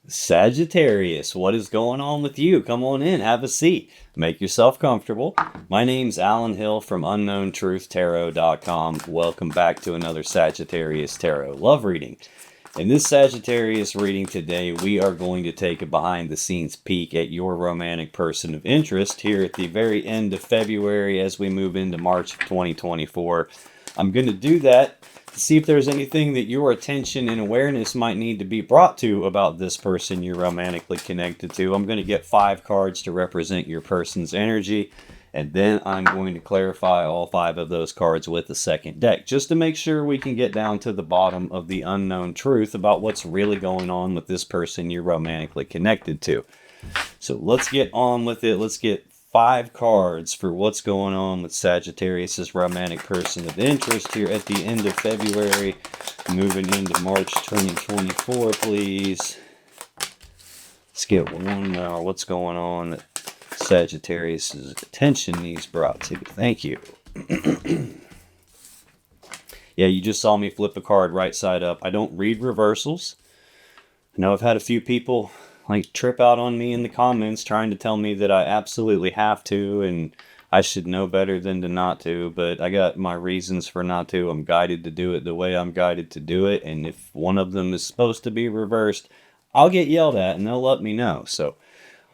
Sagittarius, what is going on with you? Come on in, have a seat, make yourself comfortable. My name's Alan Hill from UnknownTruthTarot.com. Welcome back to another Sagittarius Tarot love reading. In this Sagittarius reading today, we are going to take a behind-the-scenes peek at your romantic person of interest here at the very end of February as we move into March of 2024. I'm going to do that to see if there's anything that your attention and awareness might need to be brought to about this person you're romantically connected to. I'm going to get 5 cards to represent your person's energy, and then I'm going to clarify all 5 of those cards with the second deck, just to make sure we can get down to the bottom of the unknown truth about what's really going on with this person you're romantically connected to. So let's get on with it. Let's get 5 cards for what's going on with Sagittarius's romantic person of interest here at the end of February, moving into March 2024, please. Let's get one more. What's going on that Sagittarius's attention needs brought to? Thank you. Yeah, you just saw me flip a card right side up. I don't read reversals. I know I've had a few people trip out on me in the comments trying to tell me that I absolutely have to and I should know better than to not to, but I got my reasons for not to. I'm guided to do it the way I'm guided to do it, and if one of them is supposed to be reversed, I'll get yelled at and they'll let me know. So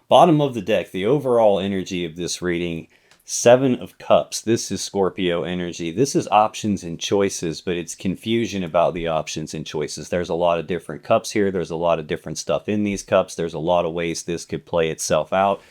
bottom of the deck, the overall energy of this reading, 7 of Cups. This is Scorpio energy. This is options and choices, but it's confusion about the options and choices. There's a lot of different cups here. There's a lot of different stuff in these cups. There's a lot of ways this could play itself out.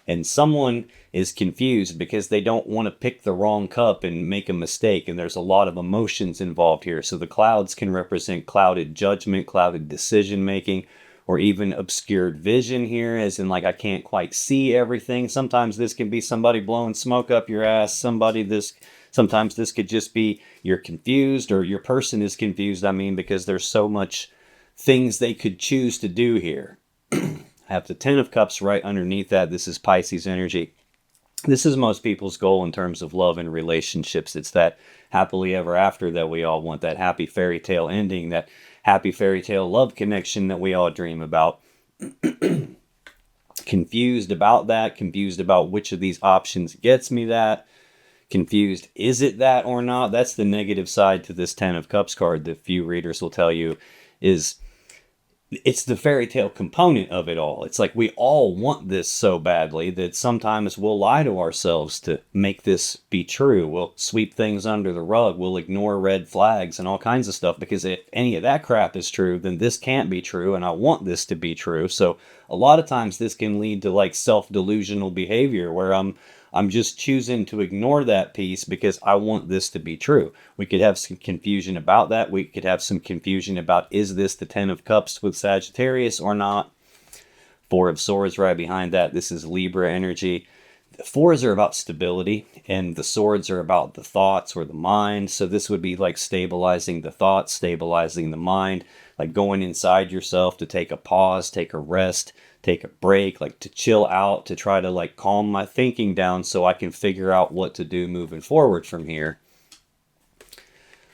And someone is confused because they don't want to pick the wrong cup and make a mistake. And there's a lot of emotions involved here. So the clouds can represent clouded judgment, clouded decision making, or even obscured vision here, as in I can't quite see everything. Sometimes this can be somebody blowing smoke up your ass. Sometimes this could just be you're confused, or your person is confused, because there's so much things they could choose to do here. I have the 10 of Cups right underneath that. This is Pisces energy. This is most people's goal in terms of love and relationships. It's that happily ever after that we all want, that happy fairy tale ending, that happy fairy tale love connection that we all dream about. Confused about that, confused about which of these options gets me that, confused, is it that or not? That's the negative side to this 10 of Cups card that few readers will tell you is it's the fairy tale component of it all. It's we all want this so badly that sometimes we'll lie to ourselves to make this be true. We'll sweep things under the rug. We'll ignore red flags and all kinds of stuff because if any of that crap is true, then this can't be true and I want this to be true. So a lot of times this can lead to self-delusional behavior where I'm just choosing to ignore that piece because I want this to be true. We could have some confusion about that. We could have some confusion about, is this the 10 of Cups with Sagittarius or not? 4 of Swords right behind that. This is Libra energy. The 4s are about stability, and the Swords are about the thoughts or the mind. So this would be stabilizing the thoughts, stabilizing the mind, going inside yourself to take a pause, take a rest, take a break, to chill out, to try to calm my thinking down so I can figure out what to do moving forward from here.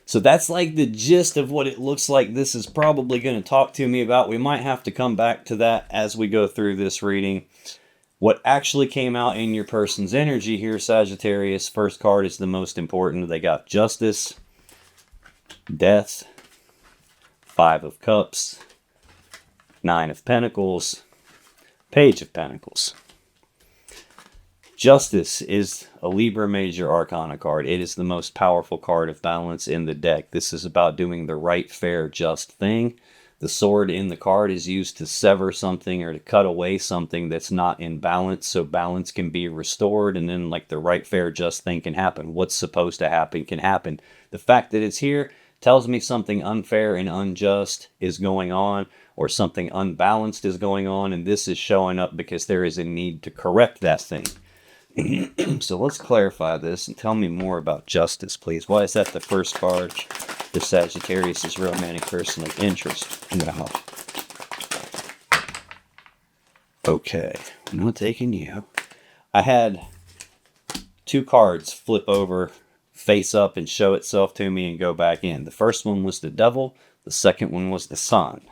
So that's the gist of what it looks like this is probably going to talk to me about. We might have to come back to that as we go through this reading. What actually came out in your person's energy here, Sagittarius, first card is the most important. They got Justice, Death, 5 of Cups, 9 of Pentacles, Page of Pentacles. Justice is a Libra Major Arcana card. It is the most powerful card of balance in the deck. This is about doing the right, fair, just thing. The sword in the card is used to sever something or to cut away something that's not in balance, so balance can be restored, and then the right, fair, just thing can happen. What's supposed to happen can happen. The fact that it's here tells me something unfair and unjust is going on, or something unbalanced is going on, and this is showing up because there is a need to correct that thing. So let's clarify this and tell me more about Justice, please. Why is that the first card for Sagittarius' romantic person of interest? Wow. Okay, I'm not taking you. I had 2 cards flip over, face up, and show itself to me and go back in. The first one was the Devil. The second one was the Sun.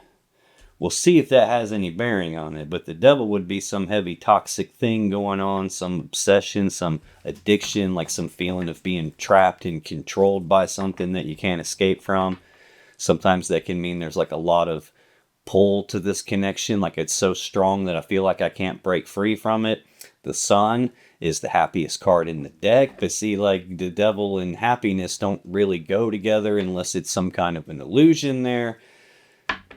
We'll see if that has any bearing on it. But the devil would be some heavy toxic thing going on, some obsession, some addiction, like some feeling of being trapped and controlled by something that you can't escape from. Sometimes that can mean there's like a lot of pull to this connection, like it's so strong that I feel like I can't break free from it. The Sun is the happiest card in the deck, but see, like the devil and happiness don't really go together unless it's some kind of an illusion there.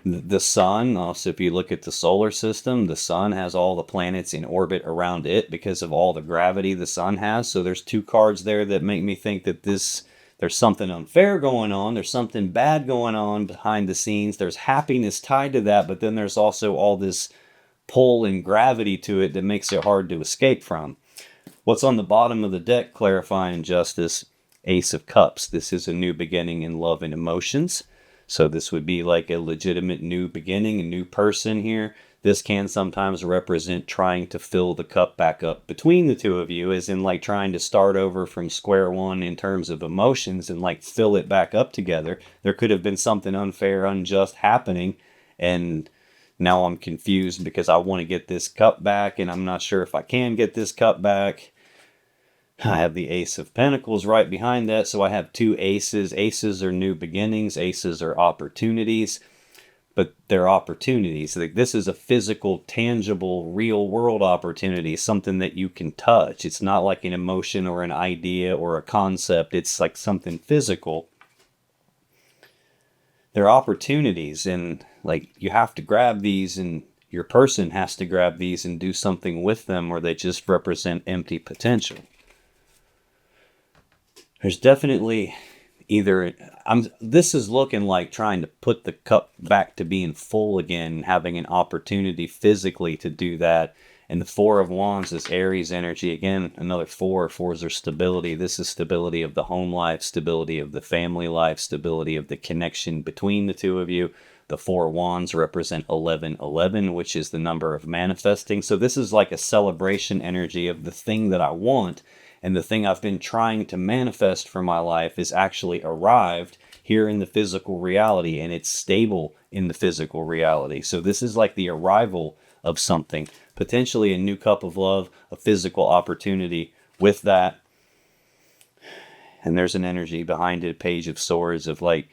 The Sun, also, if you look at the solar system, the Sun has all the planets in orbit around it because of all the gravity the Sun has. So there's two cards there that make me think that there's something unfair going on. There's something bad going on behind the scenes. There's happiness tied to that, but then there's also all this pull and gravity to it that makes it hard to escape from. What's on the bottom of the deck, clarifying justice? Ace of Cups. This is a new beginning in love and emotions. So this would be like a legitimate new beginning, a new person here. This can sometimes represent trying to fill the cup back up between the two of you, as in like trying to start over from square one in terms of emotions and like fill it back up together. There could have been something unfair, unjust happening, and now I'm confused because I want to get this cup back and I'm not sure if I can get this cup back. I have the Ace of Pentacles right behind that, so I have two aces. Aces are new beginnings, aces are opportunities, but they're opportunities. Like this is a physical, tangible, real world opportunity, something that you can touch. It's not like an emotion or an idea or a concept. It's like something physical. They're opportunities, and like you have to grab these, and your person has to grab these and do something with them, or they just represent empty potential. There's definitely this is looking like trying to put the cup back to being full again, having an opportunity physically to do that. And the Four of Wands is Aries energy. Again, another four. Fours are stability. This is stability of the home life, stability of the family life, stability of the connection between the two of you. The Four Wands represent 1111, which is the number of manifesting. So this is like a celebration energy of the thing that I want. And the thing I've been trying to manifest for my life is actually arrived here in the physical reality, and it's stable in the physical reality. So this is like the arrival of something, potentially a new cup of love, a physical opportunity with that. And there's an energy behind it, Page of Swords, of like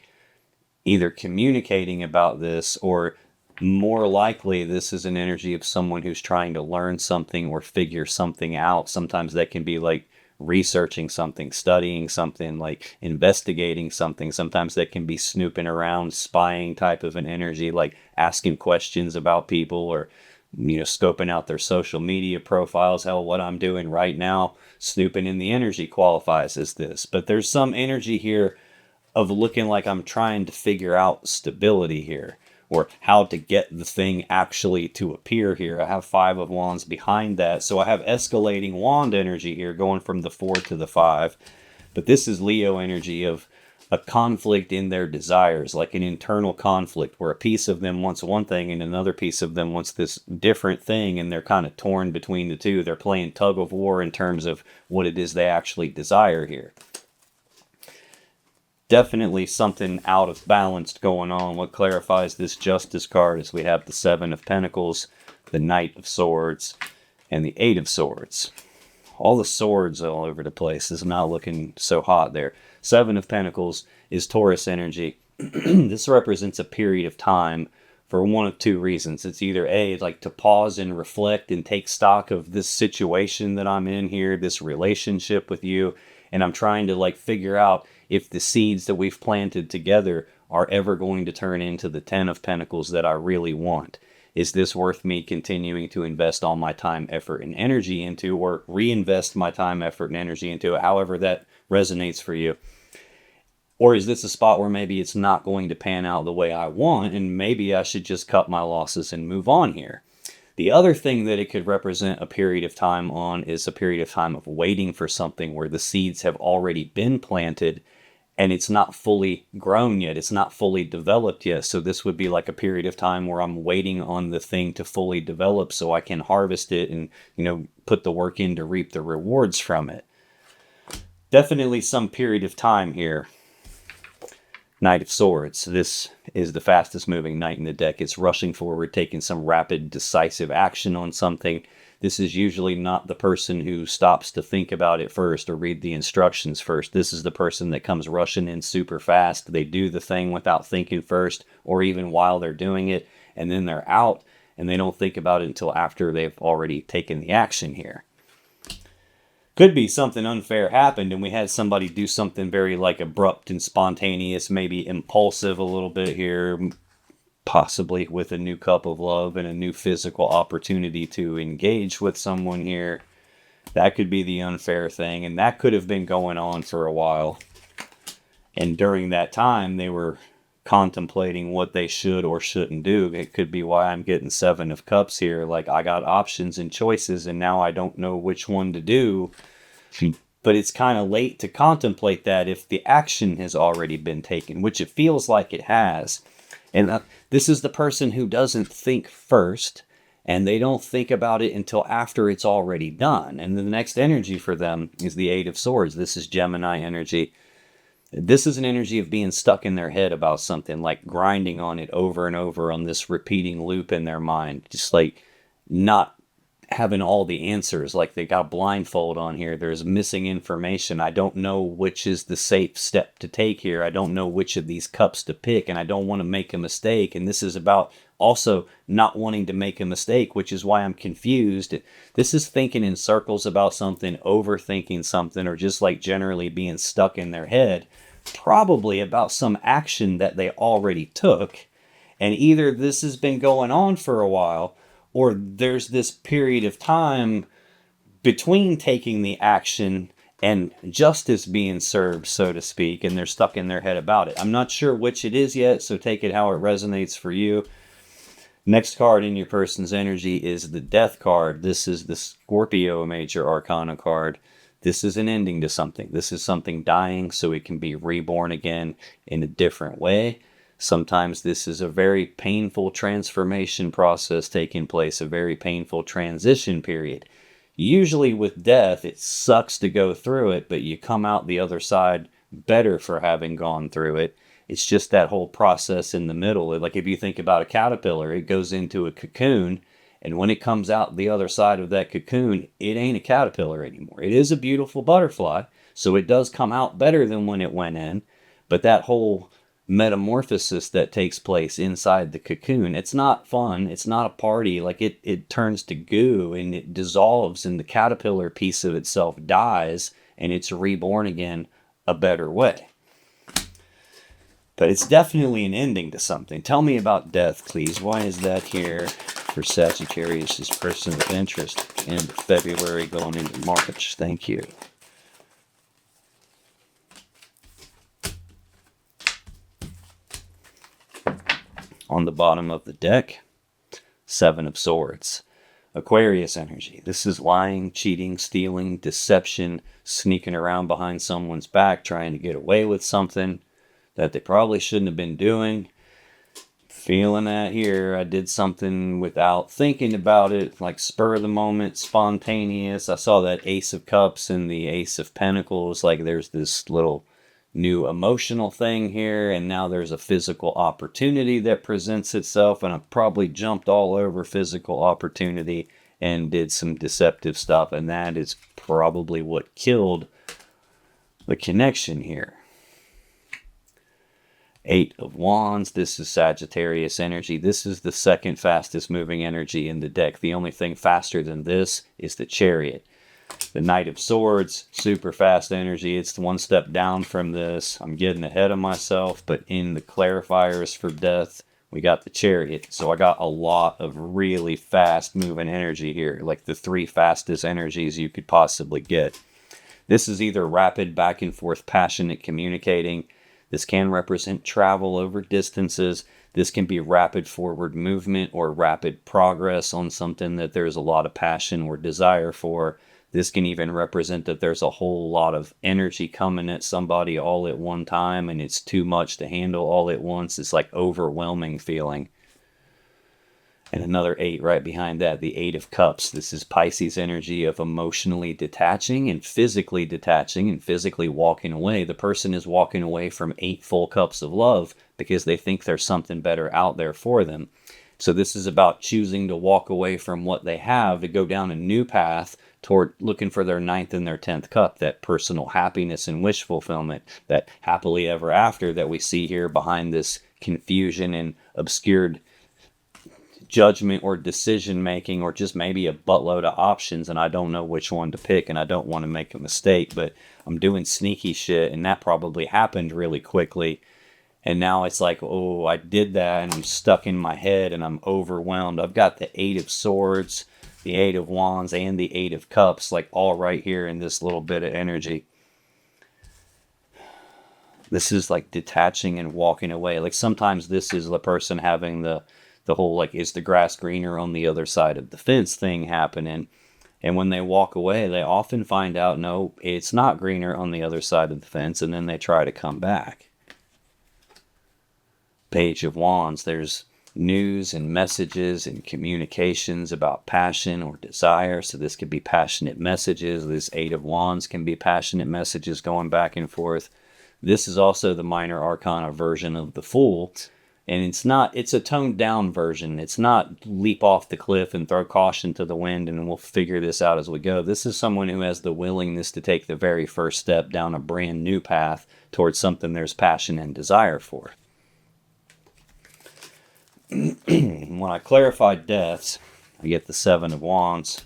either communicating about this, or more likely this is an energy of someone who's trying to learn something or figure something out. Sometimes that can be like researching something, studying something, like investigating something. Sometimes that can be snooping around, spying type of an energy, like asking questions about people, or scoping out their social media profiles. Hell, what I'm doing right now, snooping in the energy, qualifies as this. But there's some energy here of looking like I'm trying to figure out stability here, or how to get the thing actually to appear here. I have Five of Wands behind that. So I have escalating wand energy here, going from the 4 to the 5. But this is Leo energy of a conflict in their desires, like an internal conflict where a piece of them wants one thing and another piece of them wants this different thing, and they're kind of torn between the two. They're playing tug of war in terms of what it is they actually desire here. Definitely something out of balance going on. What clarifies this Justice card is we have the Seven of Pentacles, the Knight of Swords, and the Eight of Swords. All the swords all over the place. This is not looking so hot there. Seven of Pentacles is Taurus energy. This represents a period of time for one of two reasons. It's either A, like to pause and reflect and take stock of this situation that I'm in here, this relationship with you, and I'm trying to like figure out if the seeds that we've planted together are ever going to turn into the 10 of Pentacles that I really want. Is this worth me continuing to invest all my time, effort, and energy into, or reinvest my time, effort, and energy into it, however that resonates for you? Or is this a spot where maybe it's not going to pan out the way I want, and maybe I should just cut my losses and move on here? The other thing that it could represent a period of time on is a period of time of waiting for something where the seeds have already been planted and it's not fully grown yet. It's not fully developed yet. So this would be like a period of time where I'm waiting on the thing to fully develop so I can harvest it and, put the work in to reap the rewards from it. Definitely some period of time here. Knight of Swords. This is the fastest moving knight in the deck. It's rushing forward, taking some rapid, decisive action on something. This is usually not the person who stops to think about it first or read the instructions first. This is the person that comes rushing in super fast. They do the thing without thinking first, or even while they're doing it, and then they're out, and they don't think about it until after they've already taken the action here. Could be something unfair happened and we had somebody do something very like abrupt and spontaneous, maybe impulsive a little bit here, possibly with a new cup of love and a new physical opportunity to engage with someone here. That could be the unfair thing, and that could have been going on for a while. And during that time, they were contemplating what they should or shouldn't do. It could be why I'm getting 7 of Cups here. Like, I got options and choices, and now I don't know which one to do. But it's kind of late to contemplate that if the action has already been taken, which it feels like it has. And this is the person who doesn't think first, and they don't think about it until after it's already done. And the next energy for them is the 8 of Swords. This is Gemini energy. This is an energy of being stuck in their head about something, like grinding on it over and over on this repeating loop in their mind. Just like not having all the answers, like they got a blindfold on here. There's missing information. I don't know which is the safe step to take here. I don't know which of these cups to pick, and I don't want to make a mistake. And this is about also not wanting to make a mistake, which is why I'm confused. This is thinking in circles about something, overthinking something, or just like generally being stuck in their head, probably about some action that they already took. And either this has been going on for a while, or there's this period of time between taking the action and justice being served, so to speak, and they're stuck in their head about it. I'm not sure which it is yet, so take it how it resonates for you. Next card in your person's energy is the Death card. This is the Scorpio Major Arcana card. This is an ending to something. This is something dying so it can be reborn again in a different way. Sometimes this is a very painful transformation process taking place, a very painful transition period. Usually with death, it sucks to go through it, but you come out the other side better for having gone through it. It's just that whole process in the middle. Like if you think about a caterpillar, it goes into a cocoon, and when it comes out the other side of that cocoon, it ain't a caterpillar anymore. It is a beautiful butterfly, so it does come out better than when it went in, but that whole metamorphosis that takes place inside the cocoon, it's not fun. It's not a party. Like it turns to goo and it dissolves, and the caterpillar piece of itself dies, and it's reborn again a better way. But it's definitely an ending to something. Tell me about death, please. Why is that here for Sagittarius' person of interest in February going into March? Thank you. On the bottom of the deck, 7 of Swords. Aquarius energy. This is lying, cheating, stealing, deception, sneaking around behind someone's back, trying to get away with something that they probably shouldn't have been doing. Feeling that here. I did something without thinking about it, like spur of the moment, spontaneous. I saw that Ace of Cups and the Ace of Pentacles. Like there's this little new emotional thing here, and now there's a physical opportunity that presents itself, and I probably jumped all over physical opportunity and did some deceptive stuff, and that is probably what killed the connection here. 8 of Wands. This is Sagittarius energy. This is the second fastest moving energy in the deck. The only thing faster than this is the Chariot. The Knight of Swords, super fast energy. It's one step down from this. I'm getting ahead of myself, but in the clarifiers for death, we got the Chariot. So I got a lot of really fast moving energy here, like the 3 fastest energies you could possibly get. This is either rapid, back and forth, passionate communicating. This can represent travel over distances. This can be rapid forward movement or rapid progress on something that there's a lot of passion or desire for. This can even represent that there's a whole lot of energy coming at somebody all at one time, and it's too much to handle all at once. It's like overwhelming feeling. And another 8 right behind that, the 8 of Cups. This is Pisces energy of emotionally detaching and physically walking away. The person is walking away from 8 full cups of love because they think there's something better out there for them. So this is about choosing to walk away from what they have to go down a new path toward looking for their 9th and their 10th cup, that personal happiness and wish fulfillment, that happily ever after that we see here behind this confusion and obscured judgment or decision making, or just maybe a buttload of options and I don't know which one to pick and I don't want to make a mistake, but I'm doing sneaky shit, and that probably happened really quickly. And now it's like, oh, I did that and I'm stuck in my head and I'm overwhelmed. I've got the 8 of Swords, the 8 of Wands, and the 8 of Cups, like all right here in this little bit of energy. This is like detaching and walking away. Like sometimes this is the person having the whole, like, is the grass greener on the other side of the fence thing happening. And when they walk away, they often find out, no, it's not greener on the other side of the fence. And then they try to come back. Page of Wands, there's news and messages and communications about passion or desire. So this could be passionate messages. This 8 of Wands can be passionate messages going back and forth. This is also the minor arcana version of the Fool. And it's a toned down version. It's not leap off the cliff and throw caution to the wind and we'll figure this out as we go. This is someone who has the willingness to take the very first step down a brand new path towards something there's passion and desire for. When I clarify deaths, I get the 7 of Wands,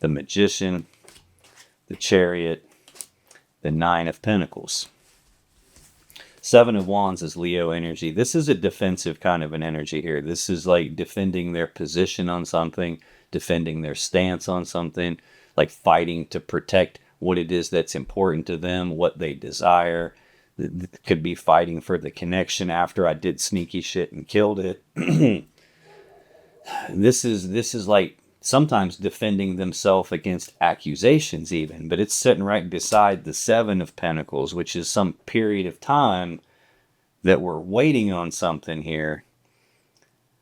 the Magician, the Chariot, the 9 of Pentacles. 7 of Wands is Leo energy. This is a defensive kind of an energy here. This is like defending their position on something, defending their stance on something, like fighting to protect what it is that's important to them, what they desire. It could be fighting for the connection after I did sneaky shit and killed it. This is like sometimes defending themselves against accusations even, but it's sitting right beside the 7 of Pentacles, which is some period of time that we're waiting on something here.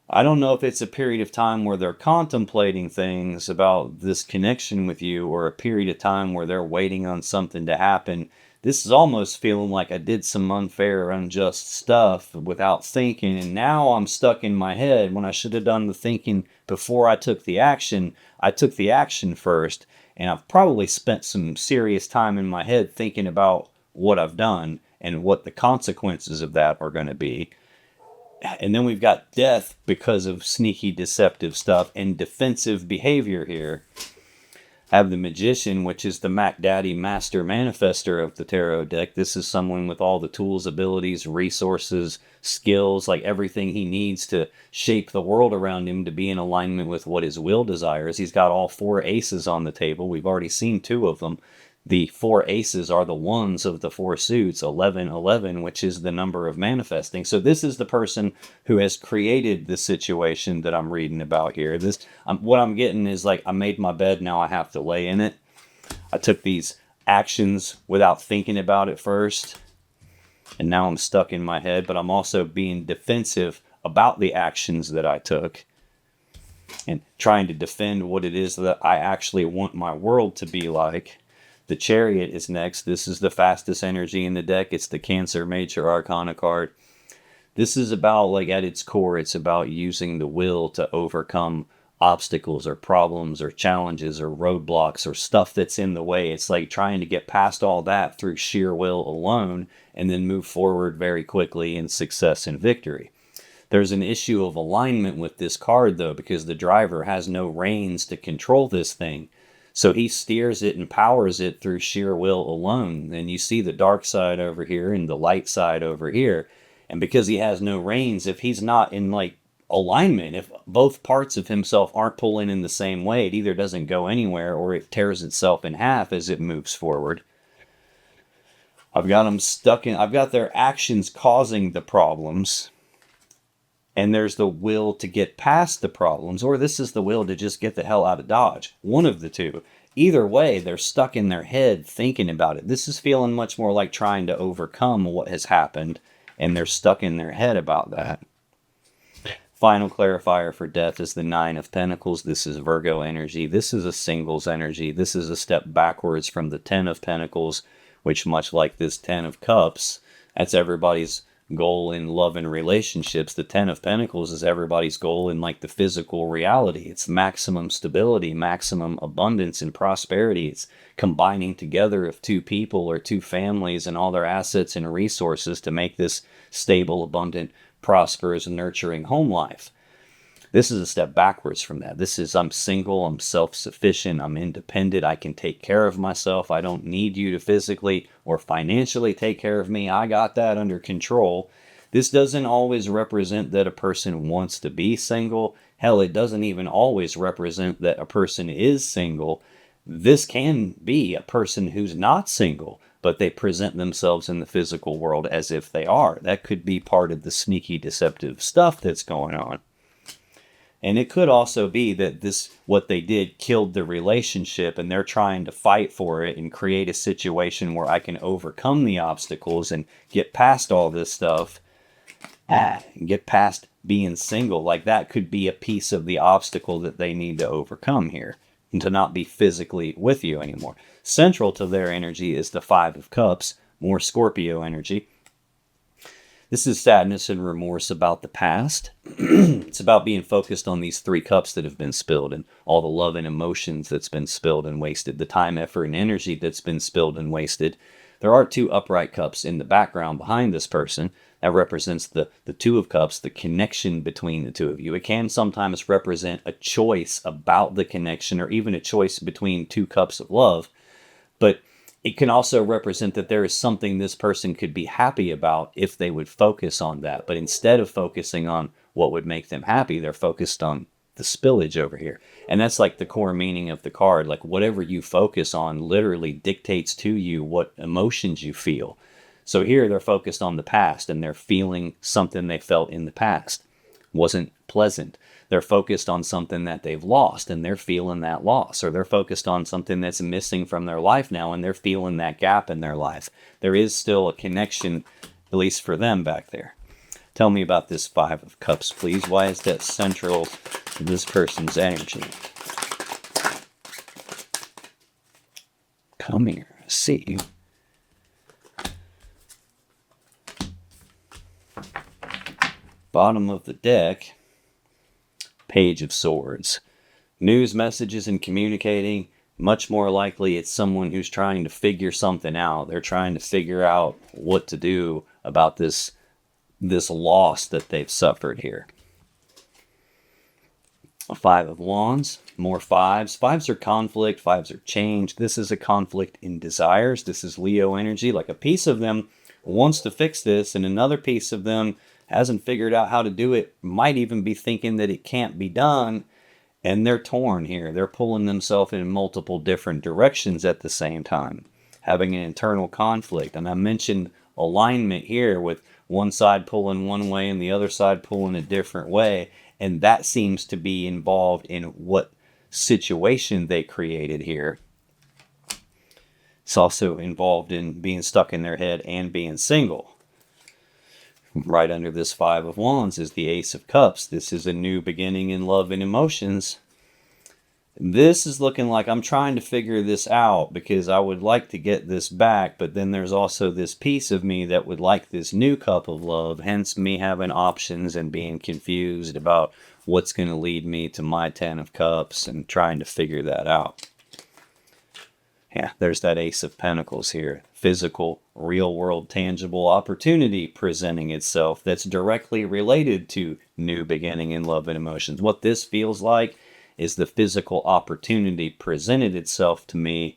I don't know if it's a period of time where they're contemplating things about this connection with you, or a period of time where they're waiting on something to happen. This is almost feeling like I did some unfair or unjust stuff without thinking, and now I'm stuck in my head when I should have done the thinking before I took the action. I took the action first, and I've probably spent some serious time in my head thinking about what I've done and what the consequences of that are going to be. And then we've got death because of sneaky deceptive stuff and defensive behavior here. Have the Magician, which is the Mac Daddy master manifester of the tarot deck. This is someone with all the tools, abilities, resources, skills, like everything he needs to shape the world around him to be in alignment with what his will desires. He's got all 4 aces on the table. We've already seen 2 of them. The 4 aces are the ones of the 4 suits, 1111, which is the number of manifesting. So this is the person who has created the situation that I'm reading about here. What I'm getting is like, I made my bed, now I have to lay in it. I took these actions without thinking about it first, and now I'm stuck in my head, but I'm also being defensive about the actions that I took and trying to defend what it is that I actually want my world to be like. The Chariot is next. This is the fastest energy in the deck. It's the Cancer Major Arcana card. This is about, like, at its core, it's about using the will to overcome obstacles or problems or challenges or roadblocks or stuff that's in the way. It's like trying to get past all that through sheer will alone and then move forward very quickly in success and victory. There's an issue of alignment with this card, though, because the driver has no reins to control this thing. So he steers it and powers it through sheer will alone. And you see the dark side over here and the light side over here. And because he has no reins, if he's not in like alignment, if both parts of himself aren't pulling in the same way, it either doesn't go anywhere or it tears itself in half as it moves forward. I've got them I've got their actions causing the problems. And there's the will to get past the problems, or this is the will to just get the hell out of Dodge. One of the two. Either way, they're stuck in their head thinking about it. This is feeling much more like trying to overcome what has happened, and they're stuck in their head about that. Final clarifier for death is the Nine of Pentacles. This is Virgo energy. This is a singles energy. This is a step backwards from the Ten of Pentacles, which, much like this Ten of Cups, that's everybody's goal in love and relationships. The Ten of Pentacles is everybody's goal in like the physical reality. It's maximum stability, maximum abundance and prosperity. It's combining together of two people or two families and all their assets and resources to make this stable, abundant, prosperous, nurturing home life. This is a step backwards from that. This is, I'm single, I'm self-sufficient, I'm independent, I can take care of myself, I don't need you to physically or financially take care of me, I got that under control. This doesn't always represent that a person wants to be single. Hell, it doesn't even always represent that a person is single. This can be a person who's not single, but they present themselves in the physical world as if they are. That could be part of the sneaky, deceptive stuff that's going on. And it could also be that this, what they did, killed the relationship, and they're trying to fight for it and create a situation where I can overcome the obstacles and get past all this stuff, and get past being single. Like, that could be a piece of the obstacle that they need to overcome here, and to not be physically with you anymore. Central to their energy is the Five of Cups, more Scorpio energy. This is sadness and remorse about the past. It's about being focused on these three cups that have been spilled and all the love and emotions that's been spilled and wasted, the time, effort, and energy that's been spilled and wasted. There are two upright cups in the background behind this person. That represents the Two of Cups, the connection between the two of you. It can sometimes represent a choice about the connection, or even a choice between two cups of love. But it can also represent that there is something this person could be happy about if they would focus on that. But instead of focusing on what would make them happy, they're focused on the spillage over here. And that's like the core meaning of the card. Like, whatever you focus on literally dictates to you what emotions you feel. So here they're focused on the past, and they're feeling something they felt in the past wasn't pleasant. They're focused on something that they've lost, and they're feeling that loss. Or they're focused on something that's missing from their life now, and they're feeling that gap in their life. There is still a connection, at least for them back there. Tell me about this Five of Cups, please. Why is that central to this person's energy? Come here. See. Bottom of the deck, Page of Swords. News, messages, and communicating. Much more likely it's someone who's trying to figure something out. They're trying to figure out what to do about this loss that they've suffered here. A Five of Wands, more fives. Fives are conflict, fives are change. This is a conflict in desires. This is Leo energy. Like, a piece of them wants to fix this, and another piece of them hasn't figured out how to do it, might even be thinking that it can't be done, and they're torn here. They're pulling themselves in multiple different directions at the same time, having an internal conflict. And I mentioned alignment here, with one side pulling one way and the other side pulling a different way, and that seems to be involved in what situation they created here. It's also involved in being stuck in their head and being single. Right under this Five of Wands is the Ace of Cups. This is a new beginning in love and emotions. This is looking like I'm trying to figure this out because I would like to get this back, but then there's also this piece of me that would like this new cup of love, hence me having options and being confused about what's going to lead me to my Ten of Cups and trying to figure that out. Yeah, there's that Ace of Pentacles here. Physical, real-world, tangible opportunity presenting itself that's directly related to new beginning in love and emotions. What this feels like is the physical opportunity presented itself to me.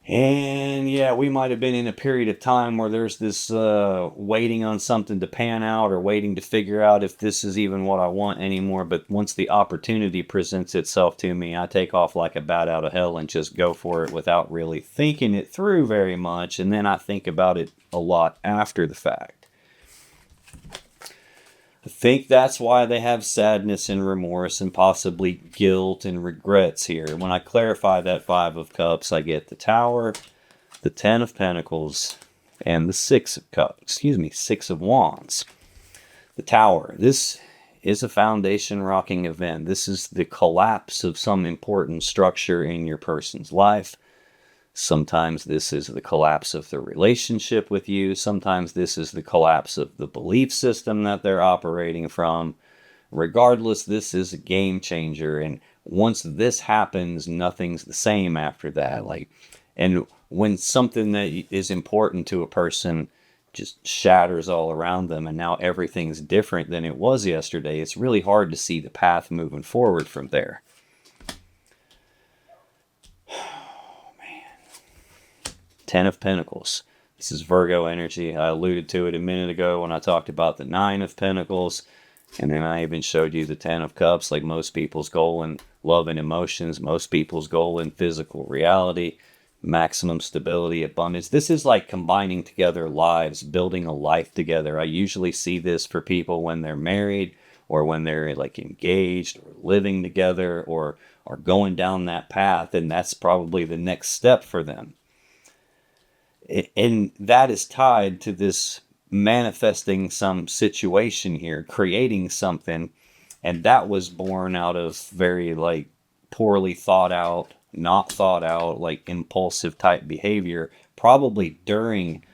And yeah, we might have been in a period of time where there's this waiting on something to pan out, or waiting to figure out if this is even what I want anymore. But once the opportunity presents itself to me, I take off like a bat out of hell and just go for it without really thinking it through very much. And then I think about it a lot after the fact. I think that's why they have sadness and remorse and possibly guilt and regrets here. When I clarify that Five of Cups, I get the Tower, the Ten of Pentacles, and the Six of Wands. The Tower. This is a foundation rocking event. This is the collapse of some important structure in your person's life. Sometimes this is the collapse of the relationship with you. Sometimes this is the collapse of the belief system that they're operating from. Regardless, this is a game changer. And once this happens, nothing's the same after that. And when something that is important to a person just shatters all around them and now everything's different than it was yesterday, it's really hard to see the path moving forward from there. 10 of Pentacles. This is Virgo energy. I alluded to it a minute ago when I talked about the 9 of Pentacles. And then I even showed you the 10 of Cups, like most people's goal in love and emotions, most people's goal in physical reality, maximum stability, abundance. This is like combining together lives, building a life together. I usually see this for people when they're married or when they're like engaged or living together or are going down that path. And that's probably the next step for them. And that is tied to this manifesting some situation here, creating something. And that was born out of very like poorly thought out, not thought out, like impulsive type behavior, probably during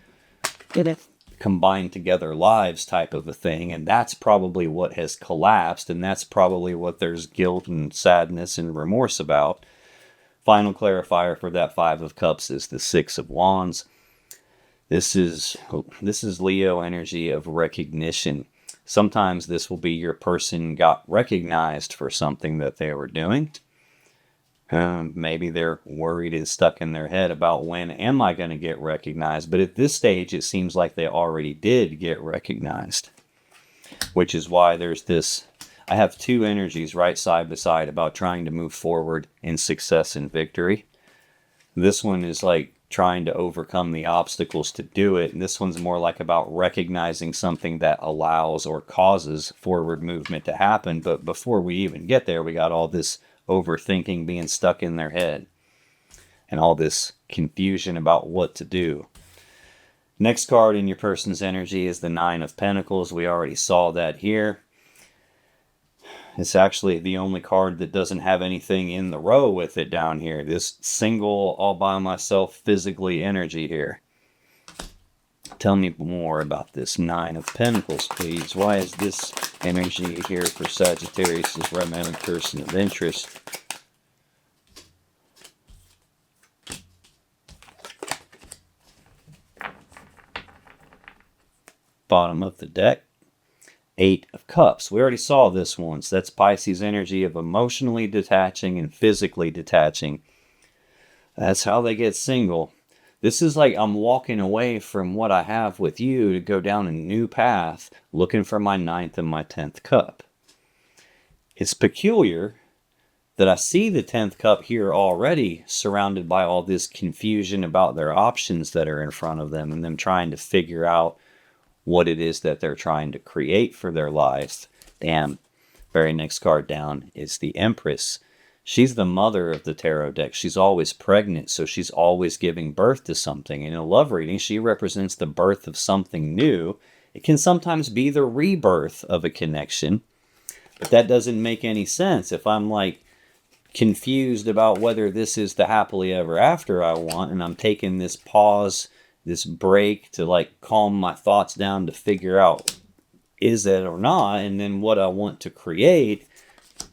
combined together lives type of a thing. And that's probably what has collapsed. And that's probably what there's guilt and sadness and remorse about. Final clarifier for that 5 of Cups is the 6 of Wands. This is Leo energy of recognition. Sometimes this will be your person got recognized for something that they were doing. Maybe they're worried and stuck in their head about when am I going to get recognized. But at this stage, it seems like they already did get recognized. Which is why there's this, I have 2 energies right side by side about trying to move forward in success and victory. This one is like trying to overcome the obstacles to do it. And this one's more like about recognizing something that allows or causes forward movement to happen. But before we even get there, we got all this overthinking being stuck in their head and all this confusion about what to do. Next card in your person's energy is the 9 of Pentacles. We already saw that here. It's actually the only card that doesn't have anything in the row with it down here. This single, all by myself, physically energy here. Tell me more about this 9 of Pentacles, please. Why is this energy here for Sagittarius' romantic person of interest? Bottom of the deck. 8 of Cups. We already saw this once. That's Pisces energy of emotionally detaching and physically detaching. That's how they get single. This is like I'm walking away from what I have with you to go down a new path, looking for my 9th and my 10th cup. It's peculiar that I see the 10th cup here already surrounded by all this confusion about their options that are in front of them and them trying to figure out what it is that they're trying to create for their lives. Damn. Very next card down is the Empress. She's the mother of the tarot deck. She's always pregnant, so she's always giving birth to something. In a love reading, she represents the birth of something new. It can sometimes be the rebirth of a connection, but that doesn't make any sense. If I'm like confused about whether this is the happily ever after I want, and I'm taking this pause, this break to like calm my thoughts down to figure out is it or not, and then what I want to create,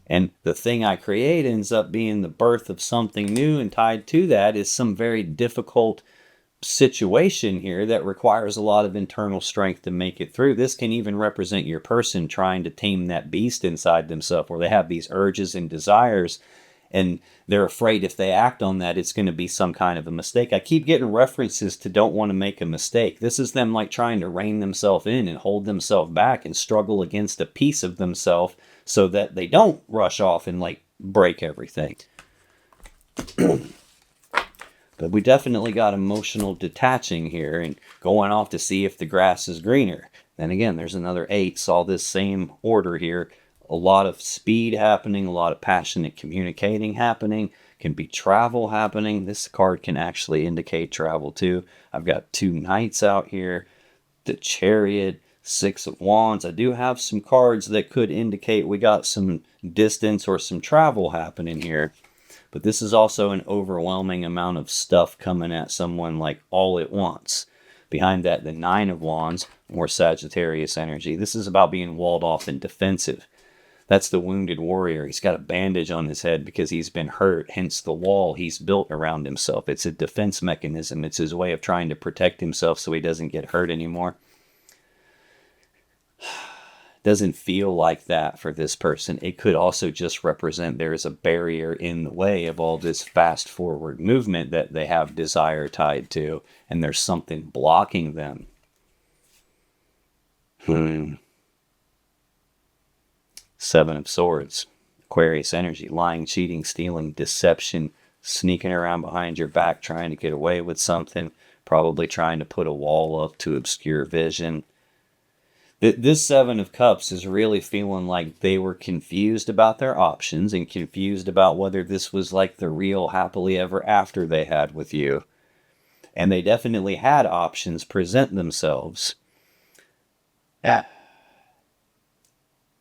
and the thing I create ends up being the birth of something new, and tied to that is some very difficult situation here that requires a lot of internal strength to make it through. This can even represent your person trying to tame that beast inside themselves, where they have these urges and desires and they're afraid if they act on that, it's going to be some kind of a mistake. I keep getting references to don't want to make a mistake. This is them like trying to rein themselves in and hold themselves back and struggle against a piece of themselves so that they don't rush off and like break everything. But we definitely got emotional detaching here and going off to see if the grass is greener. Then again, there's another 8. Saw this same order here. A lot of speed happening, a lot of passionate communicating happening, can be travel happening. This card can actually indicate travel too. I've got 2 knights out here, the Chariot, Six of Wands. I do have some cards that could indicate we got some distance or some travel happening here. But this is also an overwhelming amount of stuff coming at someone like all at once. Behind that, the Nine of Wands, more Sagittarius energy. This is about being walled off and defensive. That's the wounded warrior. He's got a bandage on his head because he's been hurt, hence the wall he's built around himself. It's a defense mechanism. It's his way of trying to protect himself so he doesn't get hurt anymore. Doesn't feel like that for this person. It could also just represent there is a barrier in the way of all this fast forward movement that they have desire tied to, and there's something blocking them. Seven of Swords, Aquarius energy, lying, cheating, stealing, deception, sneaking around behind your back, trying to get away with something, probably trying to put a wall up to obscure vision. This Seven of Cups is really feeling like they were confused about their options and confused about whether this was like the real happily ever after they had with you. And they definitely had options present themselves.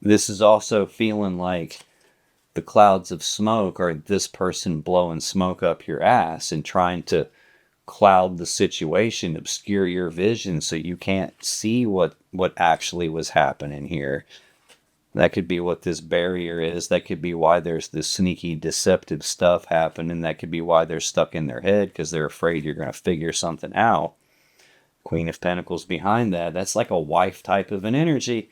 This is also feeling like the clouds of smoke are this person blowing smoke up your ass and trying to cloud the situation, obscure your vision so you can't see what actually was happening here. That could be what this barrier is. That could be why there's this sneaky, deceptive stuff happening. That could be why they're stuck in their head because they're afraid you're going to figure something out. Queen of Pentacles behind that. That's like a wife type of an energy.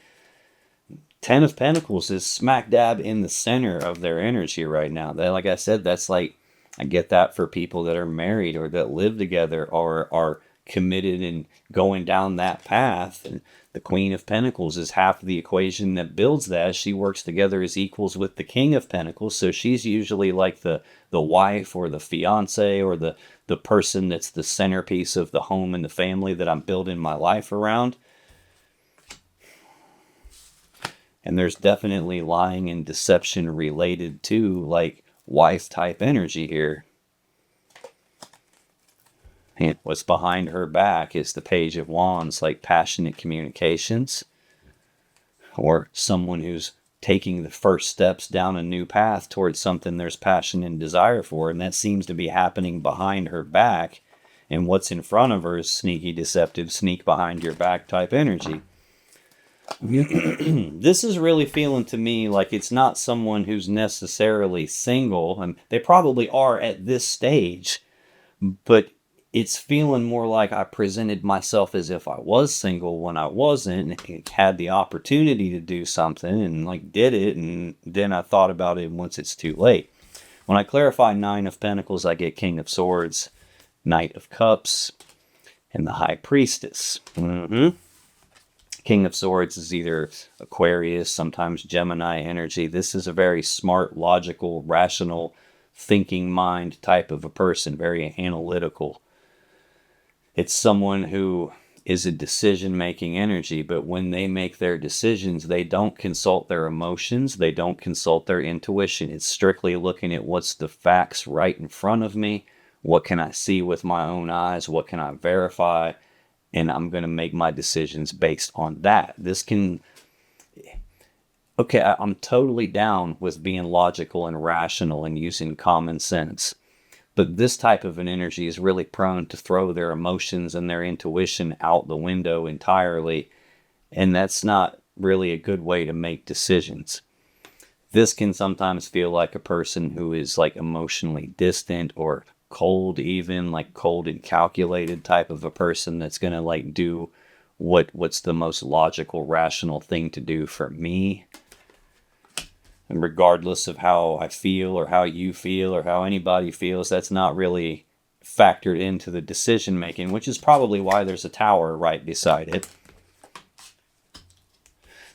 Ten of Pentacles is smack dab in the center of their energy right now. That, like I said, that's like, I get that for people that are married or that live together or are committed and going down that path. And the Queen of Pentacles is half of the equation that builds that. She works together as equals with the King of Pentacles. So she's usually like the wife or the fiance or the person that's the centerpiece of the home and the family that I'm building my life around. And there's definitely lying and deception related to like wife type energy here. And what's behind her back is the Page of Wands, like passionate communications or someone who's taking the first steps down a new path towards something there's passion and desire for. And that seems to be happening behind her back. And what's in front of her is sneaky, deceptive, sneak behind your back type energy. This is really feeling to me like it's not someone who's necessarily single, and they probably are at this stage, but it's feeling more like I presented myself as if I was single when I wasn't, and had the opportunity to do something and like did it, and then I thought about it once it's too late. When I clarify Nine of Pentacles, I get King of Swords, Knight of Cups, and the High Priestess. King of Swords is either Aquarius, sometimes Gemini energy. This is a very smart, logical, rational, thinking mind type of a person, very analytical. It's someone who is a decision-making energy, but when they make their decisions, they don't consult their emotions, they don't consult their intuition. It's strictly looking at what's the facts right in front of me, what can I see with my own eyes, what can I verify, and I'm going to make my decisions based on that. This can... Okay, I'm totally down with being logical and rational and using common sense. But this type of an energy is really prone to throw their emotions and their intuition out the window entirely. And that's not really a good way to make decisions. This can sometimes feel like a person who is like emotionally distant or cold, even like cold and calculated type of a person that's going to like do what's the most logical, rational thing to do for me. And regardless of how I feel or how you feel or how anybody feels, that's not really factored into the decision making, which is probably why there's a tower right beside it.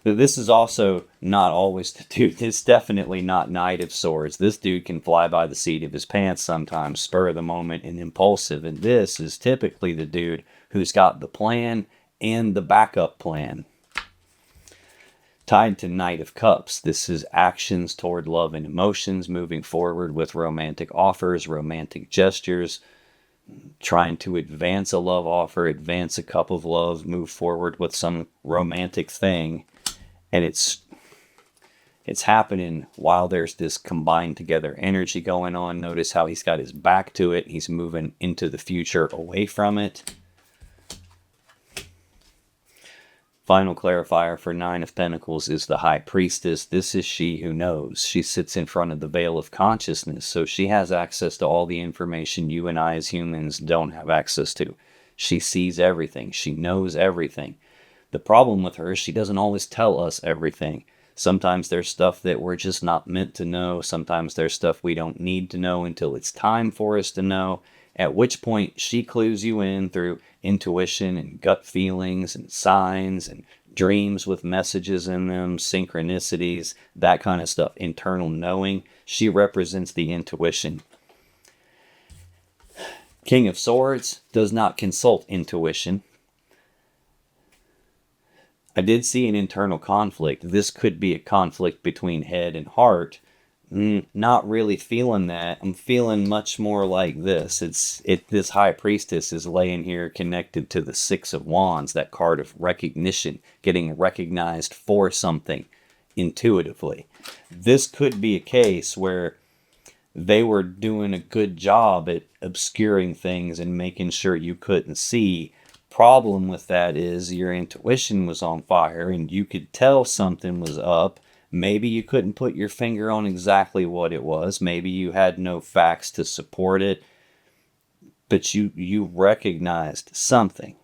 This is also not always the dude. It's definitely not Knight of Swords. This dude can fly by the seat of his pants sometimes, spur of the moment, and impulsive. And this is typically the dude who's got the plan and the backup plan. Tied to Knight of Cups, this is actions toward love and emotions, moving forward with romantic offers, romantic gestures, trying to advance a love offer, advance a cup of love, move forward with some romantic thing. And it's happening while there's this combined together energy going on. Notice how he's got his back to it. He's moving into the future away from it. Final clarifier for Nine of Pentacles is the High Priestess. This is she who knows. She sits in front of the veil of consciousness, so she has access to all the information you and I as humans don't have access to. She sees everything. She knows everything. The problem with her is she doesn't always tell us everything. Sometimes there's stuff that we're just not meant to know. Sometimes there's stuff we don't need to know until it's time for us to know. At which point she clues you in through intuition and gut feelings and signs and dreams with messages in them, synchronicities, that kind of stuff, internal knowing. She represents the intuition. King of Swords does not consult intuition. I did see an internal conflict. This could be a conflict between head and heart. Not really feeling that. I'm feeling much more like this. This High Priestess is laying here connected to the Six of Wands, that card of recognition, getting recognized for something intuitively. This could be a case where they were doing a good job at obscuring things and making sure you couldn't see. Problem with that is your intuition was on fire and you could tell something was up. Maybe you couldn't put your finger on exactly what it was. Maybe you had no facts to support it. But you recognized something.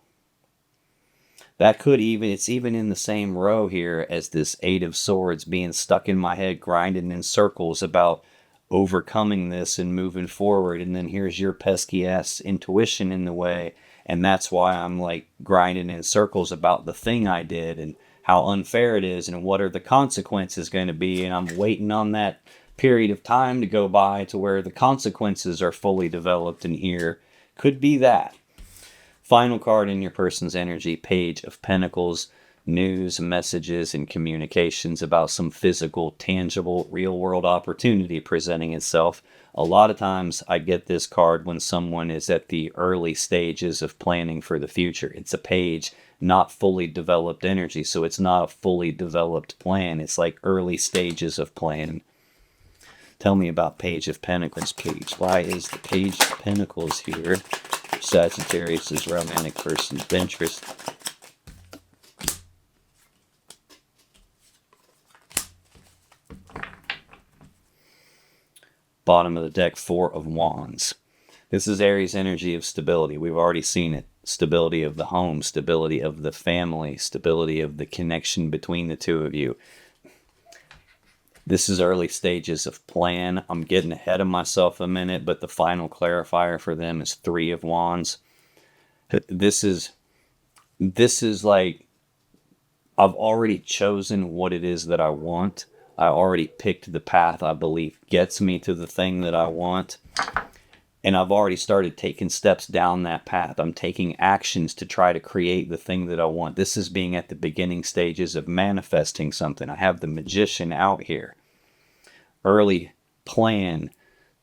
That could it's even in the same row here as this Eight of Swords being stuck in my head, grinding in circles about overcoming this and moving forward. And then here's your pesky ass intuition in the way. And that's why I'm like grinding in circles about the thing I did and how unfair it is and what are the consequences going to be. And I'm waiting on that period of time to go by to where the consequences are fully developed in here. Could be that. Final card in your person's energy, Page of Pentacles. News, messages, and communications about some physical, tangible, real-world opportunity presenting itself. A lot of times I get this card when someone is at the early stages of planning for the future. It's a page, not fully developed energy, so it's not a fully developed plan. It's like early stages of planning. Tell me about Page of Pentacles, please. Why is the Page of Pentacles here? Sagittarius' romantic person's interest. Bottom of the deck, Four of Wands. This is Aries' energy of stability. We've already seen it. Stability of the home, stability of the family, stability of the connection between the two of you. This is early stages of plan. I'm getting ahead of myself a minute, but the final clarifier for them is Three of Wands. This is like, I've already chosen what it is that I want. I already picked the path I believe gets me to the thing that I want. And I've already started taking steps down that path. I'm taking actions to try to create the thing that I want. This is being at the beginning stages of manifesting something. I have the Magician out here. Early plan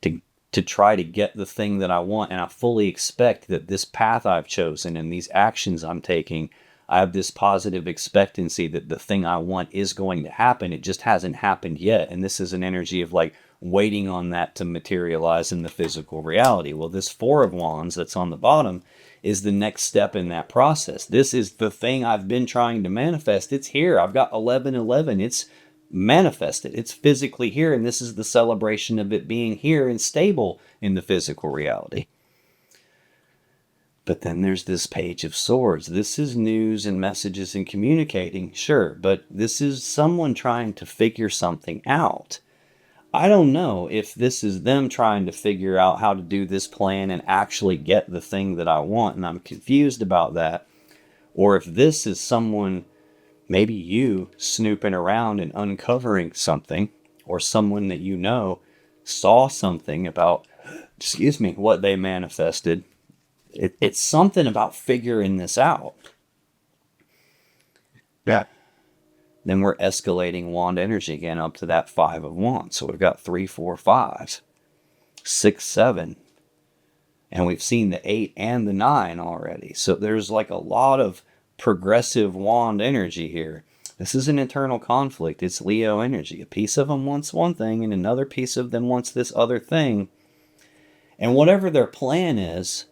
to try to get the thing that I want. And I fully expect that this path I've chosen and these actions I'm taking, I have this positive expectancy that the thing I want is going to happen. It just hasn't happened yet. And this is an energy of like waiting on that to materialize in the physical reality. Well, this Four of Wands that's on the bottom is the next step in that process. This is the thing I've been trying to manifest. It's here. I've got 1111. It's manifested. It's physically here. And this is the celebration of it being here and stable in the physical reality. But then there's this Page of Swords. This is news and messages and communicating, sure, but this is someone trying to figure something out. I don't know if this is them trying to figure out how to do this plan and actually get the thing that I want, and I'm confused about that. Or if this is someone, maybe you, snooping around and uncovering something, or someone that you know saw something about, what they manifested. It's something about figuring this out. Yeah. Then we're escalating wand energy again up to that Five of Wands. So we've got 3, 4, 5, 6, 7. And we've seen the 8 and the 9 already. So there's like a lot of progressive wand energy here. This is an internal conflict. It's Leo energy. A piece of them wants one thing and another piece of them wants this other thing. And whatever their plan is,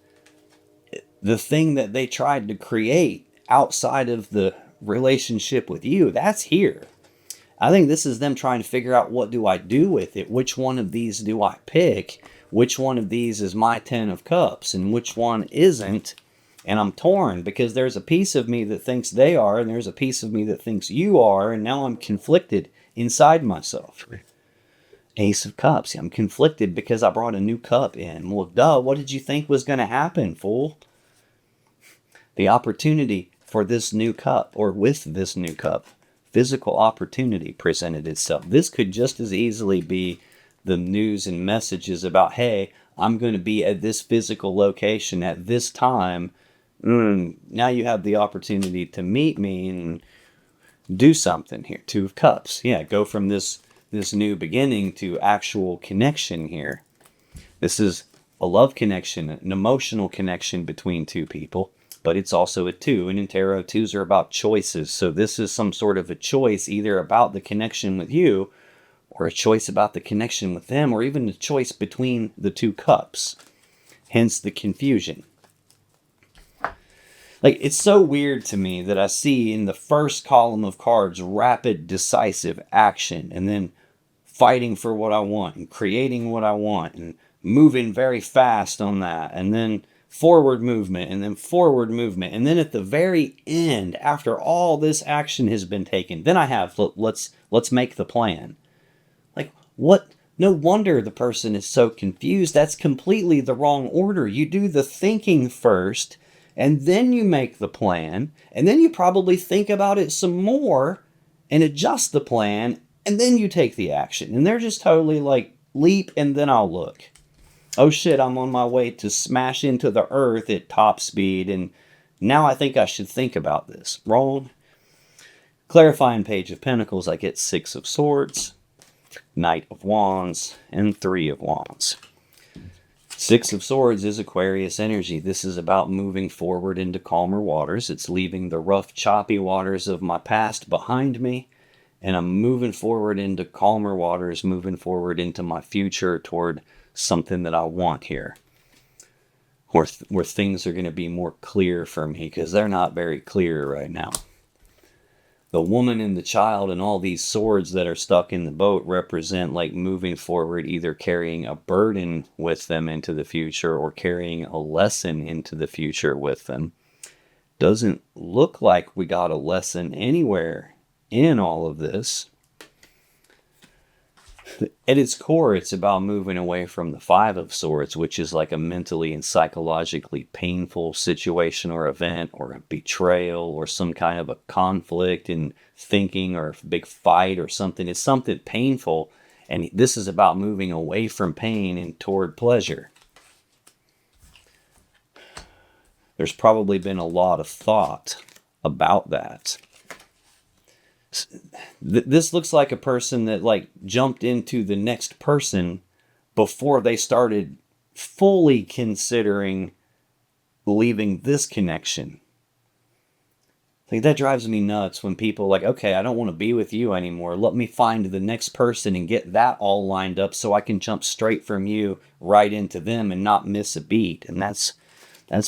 the thing that they tried to create outside of the relationship with you, that's here. I think this is them trying to figure out, what do I do with it? Which one of these do I pick? Which one of these is my 10 of cups and which one isn't? And I'm torn because there's a piece of me that thinks they are and there's a piece of me that thinks you are, and now I'm conflicted inside myself. Ace of Cups. I'm conflicted because I brought a new cup in. Well, duh, what did you think was going to happen, fool? The opportunity for this new cup, or with this new cup, physical opportunity presented itself. This could just as easily be the news and messages about, hey, I'm going to be at this physical location at this time. Now you have the opportunity to meet me and do something here. 2 of Cups. Yeah, go from this new beginning to actual connection here. This is a love connection, an emotional connection between 2 people, but it's also a 2. And in tarot, 2s are about choices. So this is some sort of a choice, either about the connection with you, or a choice about the connection with them, or even a choice between the 2 cups. Hence the confusion. Like, it's so weird to me that I see in the first column of cards rapid, decisive action, and then fighting for what I want, and creating what I want, and moving very fast on that, and then forward movement, and then forward movement, and then at the very end, after all this action has been taken, then I have, let's make the plan. Like, what? No wonder the person is so confused. That's completely the wrong order. You do the thinking first, and then you make the plan, and then you probably think about it some more and adjust the plan, and then you take the action. And they're just totally like, leap and then I'll look. Oh shit, I'm on my way to smash into the earth at top speed, and now I think I should think about this. Wrong. Clarifying Page of Pentacles, I get 6 of Swords, Knight of Wands, and 3 of Wands. 6 of Swords is Aquarius energy. This is about moving forward into calmer waters. It's leaving the rough, choppy waters of my past behind me, and I'm moving forward into calmer waters, moving forward into my future toward something that I want here, where things are going to be more clear for me, because they're not very clear right now. The woman and the child and all these swords that are stuck in the boat represent like moving forward, either carrying a burden with them into the future or carrying a lesson into the future with them. Doesn't look like we got a lesson anywhere in all of this. At its core, it's about moving away from the 5 of Swords, which is like a mentally and psychologically painful situation or event, or a betrayal, or some kind of a conflict in thinking, or a big fight or something. It's something painful, and this is about moving away from pain and toward pleasure. There's probably been a lot of thought about that. This looks like a person that like jumped into the next person before they started fully considering leaving this connection. Like, that drives me nuts when people like, okay, I don't want to be with you anymore. Let me find the next person and get that all lined up so I can jump straight from you right into them and not miss a beat. And that's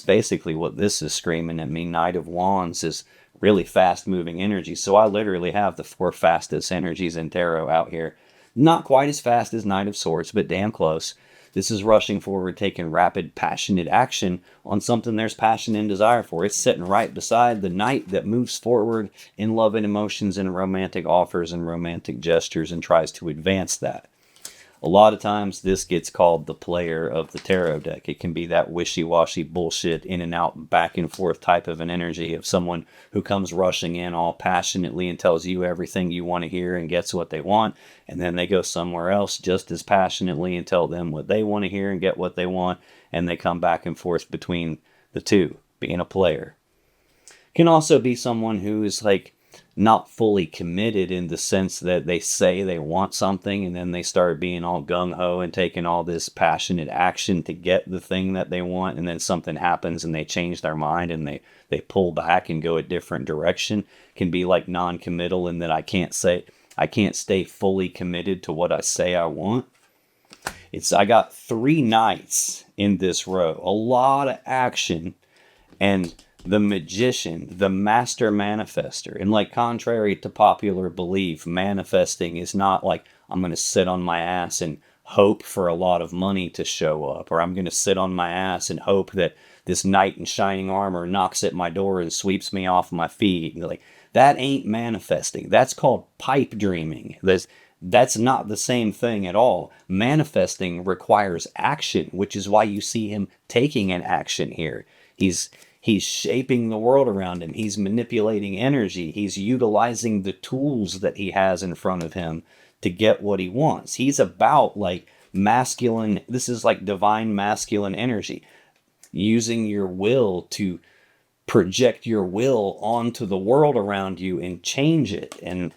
basically what this is screaming at me. Knight of Wands is really fast moving energy. So I literally have the 4 fastest energies in tarot out here. Not quite as fast as Knight of Swords, but damn close. This is rushing forward, taking rapid, passionate action on something there's passion and desire for. It's sitting right beside the Knight that moves forward in love and emotions and romantic offers and romantic gestures and tries to advance that. A lot of times this gets called the player of the tarot deck. It can be that wishy-washy bullshit, in and out, back and forth type of an energy of someone who comes rushing in all passionately and tells you everything you want to hear and gets what they want, and then they go somewhere else just as passionately and tell them what they want to hear and get what they want, and they come back and forth between the two, being a player. Can also be someone who is like not fully committed in the sense that they say they want something and then they start being all gung-ho and taking all this passionate action to get the thing that they want, and then something happens and they change their mind and they pull back and go a different direction. Can be like non-committal in that I can't stay fully committed to what I say I want. I got 3 Knights in this row, a lot of action, and the Magician, the master manifester. And like, contrary to popular belief, manifesting is not like I'm going to sit on my ass and hope for a lot of money to show up, or I'm going to sit on my ass and hope that this knight in shining armor knocks at my door and sweeps me off my feet. Like, that ain't manifesting. That's called pipe dreaming. That's not the same thing at all. Manifesting requires action, which is why you see him taking an action here. He's shaping the world around him. He's manipulating energy. He's utilizing the tools that he has in front of him to get what he wants. He's about like masculine. This is like divine masculine energy. Using your will to project your will onto the world around you and change it. And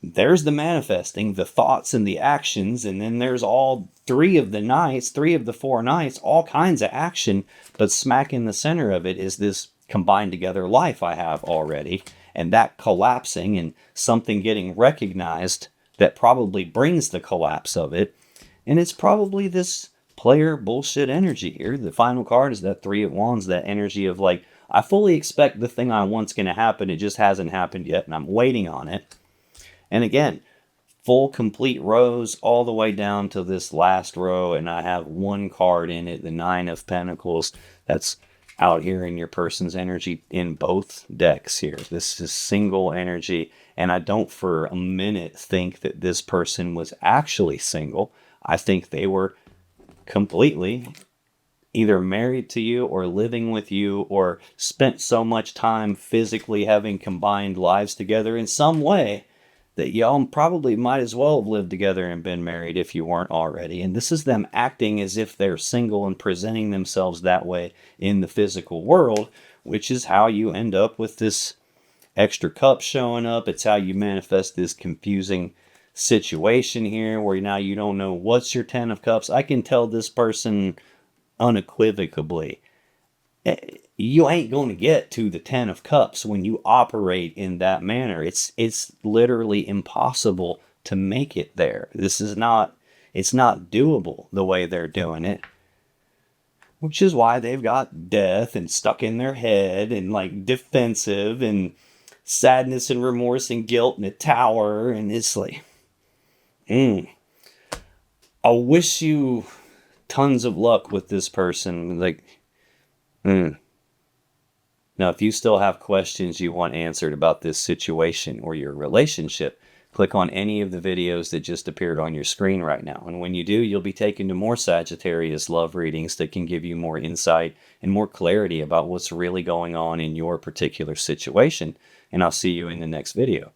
there's the manifesting, the thoughts and the actions, and then there's all 3 of the 4 Knights, all kinds of action, but smack in the center of it is this combined together life I have already, and that collapsing and something getting recognized that probably brings the collapse of it, and it's probably this player bullshit energy here. The final card is that 3 of Wands, that energy of like, I fully expect the thing I want's going to happen, it just hasn't happened yet, and I'm waiting on it. And again, full complete rows all the way down to this last row, and I have 1 card in it, the 9 of Pentacles. That's out here in your person's energy in both decks here. This is single energy, and I don't for a minute think that this person was actually single. I think they were completely either married to you or living with you or spent so much time physically having combined lives together in some way that y'all probably might as well have lived together and been married if you weren't already. And this is them acting as if they're single and presenting themselves that way in the physical world, which is how you end up with this extra cup showing up. It's how you manifest this confusing situation here where now you don't know what's your 10 of Cups. I can tell this person unequivocally, you ain't going to get to the 10 of Cups when you operate in that manner. It's literally impossible to make it there. It's not doable the way they're doing it, which is why they've got death and stuck in their head and like defensive and sadness and remorse and guilt and a tower. And it's like, I wish you tons of luck with this person. Like, Now, if you still have questions you want answered about this situation or your relationship, click on any of the videos that just appeared on your screen right now. And when you do, you'll be taken to more Sagittarius love readings that can give you more insight and more clarity about what's really going on in your particular situation. And I'll see you in the next video.